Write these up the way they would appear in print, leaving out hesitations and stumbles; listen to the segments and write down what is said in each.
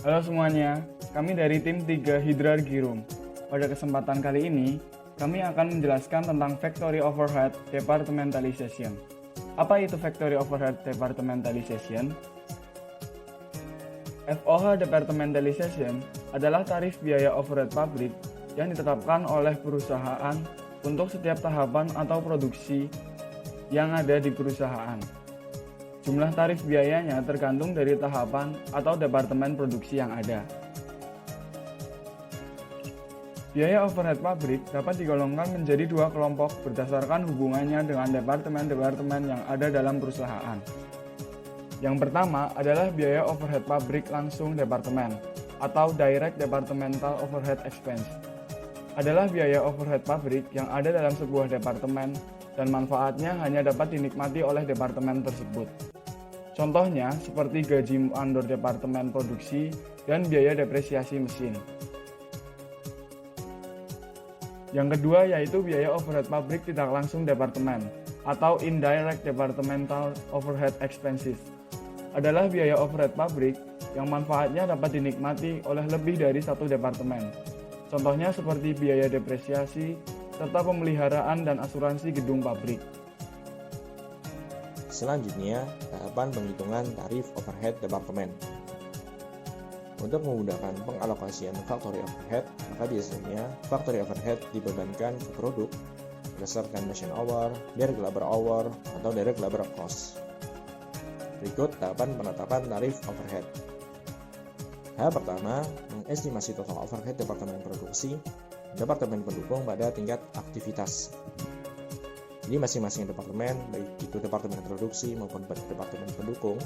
Halo semuanya, kami dari tim 3 Hydra Girum. Pada kesempatan kali ini, kami akan menjelaskan tentang Factory Overhead Departmentalization. Apa itu Factory Overhead Departmentalization? FOH Departmentalization adalah tarif biaya overhead pabrik yang ditetapkan oleh perusahaan untuk setiap tahapan atau produksi yang ada di perusahaan. Jumlah tarif biayanya tergantung dari tahapan atau departemen produksi yang ada. Biaya overhead pabrik dapat digolongkan menjadi dua kelompok berdasarkan hubungannya dengan departemen-departemen yang ada dalam perusahaan. Yang pertama adalah biaya overhead pabrik langsung departemen atau Direct Departmental Overhead Expense. Adalah biaya overhead pabrik yang ada dalam sebuah departemen dan manfaatnya hanya dapat dinikmati oleh departemen tersebut. Contohnya seperti gaji mandor departemen produksi dan biaya depresiasi mesin. Yang kedua yaitu biaya overhead pabrik tidak langsung departemen atau Indirect Departmental Overhead Expenses. Adalah biaya overhead pabrik yang manfaatnya dapat dinikmati oleh lebih dari satu departemen. Contohnya seperti biaya depresiasi serta pemeliharaan dan asuransi gedung pabrik. Selanjutnya, tahapan penghitungan tarif overhead departemen. Untuk memudahkan pengalokasian factory overhead, maka biasanya factory overhead dibebankan ke produk berdasarkan machine hour, direct labor hour, atau direct labor cost. Berikut tahapan penetapan tarif overhead. Tahap pertama, mengestimasi total overhead departemen produksi, departemen pendukung pada tingkat aktivitas. Jadi masing-masing departemen, baik itu departemen produksi maupun departemen pendukung,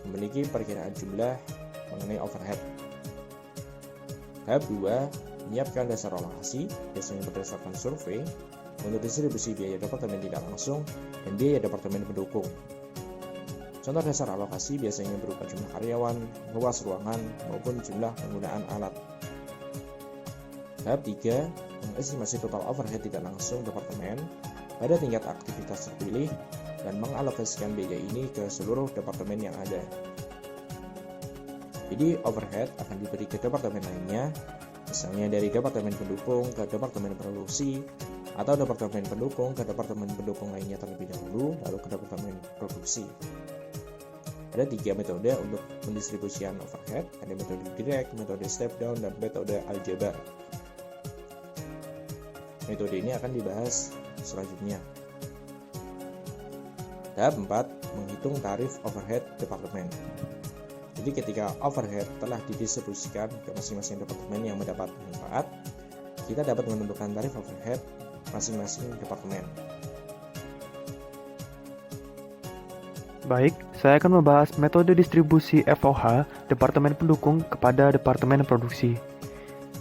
memiliki perkiraan jumlah mengenai overhead. Tahap 2, menyiapkan dasar alokasi, biasanya berdasarkan survei, untuk distribusi biaya departemen tidak langsung dan biaya departemen pendukung. Contoh dasar alokasi biasanya berupa jumlah karyawan, luas ruangan, maupun jumlah penggunaan alat. Tahap 3, mengestimasi total overhead tidak langsung departemen pada tingkat aktivitas terpilih dan mengalokasikan biaya ini ke seluruh departemen yang ada. Jadi overhead akan diberi ke departemen lainnya, misalnya dari departemen pendukung ke departemen produksi, atau departemen pendukung ke departemen pendukung lainnya terlebih dahulu, lalu ke departemen produksi. Ada 3 metode untuk pendistribusian overhead, ada metode direct, metode step down, dan metode aljabar. Metode ini akan dibahas selanjutnya. Tahap 4, menghitung tarif overhead departemen. Jadi ketika overhead telah didistribusikan ke masing-masing departemen yang mendapat manfaat, kita dapat menentukan tarif overhead masing-masing departemen. Baik, saya akan membahas metode distribusi FOH departemen pendukung kepada departemen produksi.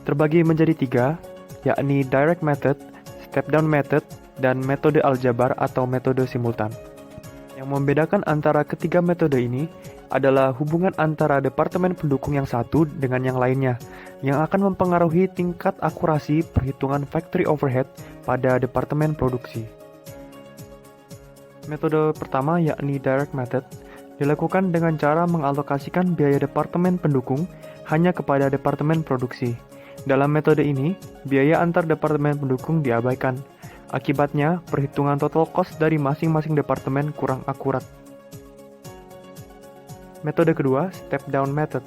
Terbagi menjadi 3, yakni direct method, step down method, dan metode aljabar atau metode simultan. Yang membedakan antara ketiga metode ini adalah hubungan antara departemen pendukung yang satu dengan yang lainnya, yang akan mempengaruhi tingkat akurasi perhitungan factory overhead pada departemen produksi. Metode pertama yakni direct method, dilakukan dengan cara mengalokasikan biaya departemen pendukung hanya kepada departemen produksi. Dalam metode ini, biaya antar departemen pendukung diabaikan. Akibatnya, perhitungan total cost dari masing-masing departemen kurang akurat. Metode kedua, step down method.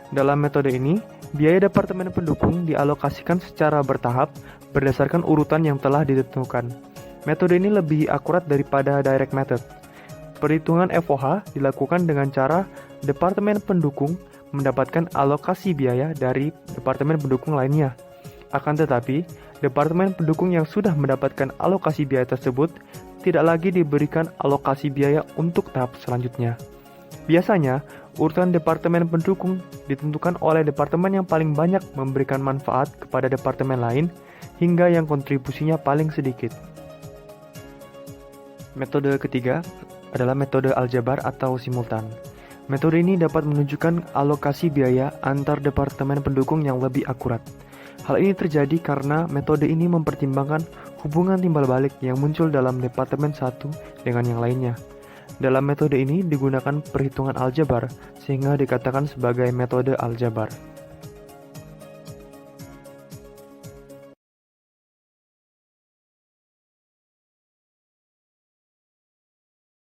Dalam metode ini, biaya departemen pendukung dialokasikan secara bertahap berdasarkan urutan yang telah ditentukan. Metode ini lebih akurat daripada direct method. Perhitungan FOH dilakukan dengan cara departemen pendukung mendapatkan alokasi biaya dari departemen pendukung lainnya. Akan tetapi, departemen pendukung yang sudah mendapatkan alokasi biaya tersebut tidak lagi diberikan alokasi biaya untuk tahap selanjutnya. Biasanya, urutan departemen pendukung ditentukan oleh departemen yang paling banyak memberikan manfaat kepada departemen lain hingga yang kontribusinya paling sedikit. Metode ketiga adalah metode aljabar atau simultan. Metode ini dapat menunjukkan alokasi biaya antar departemen pendukung yang lebih akurat. Hal ini terjadi karena metode ini mempertimbangkan hubungan timbal balik yang muncul dalam departemen satu dengan yang lainnya. Dalam metode ini digunakan perhitungan aljabar, sehingga dikatakan sebagai metode aljabar.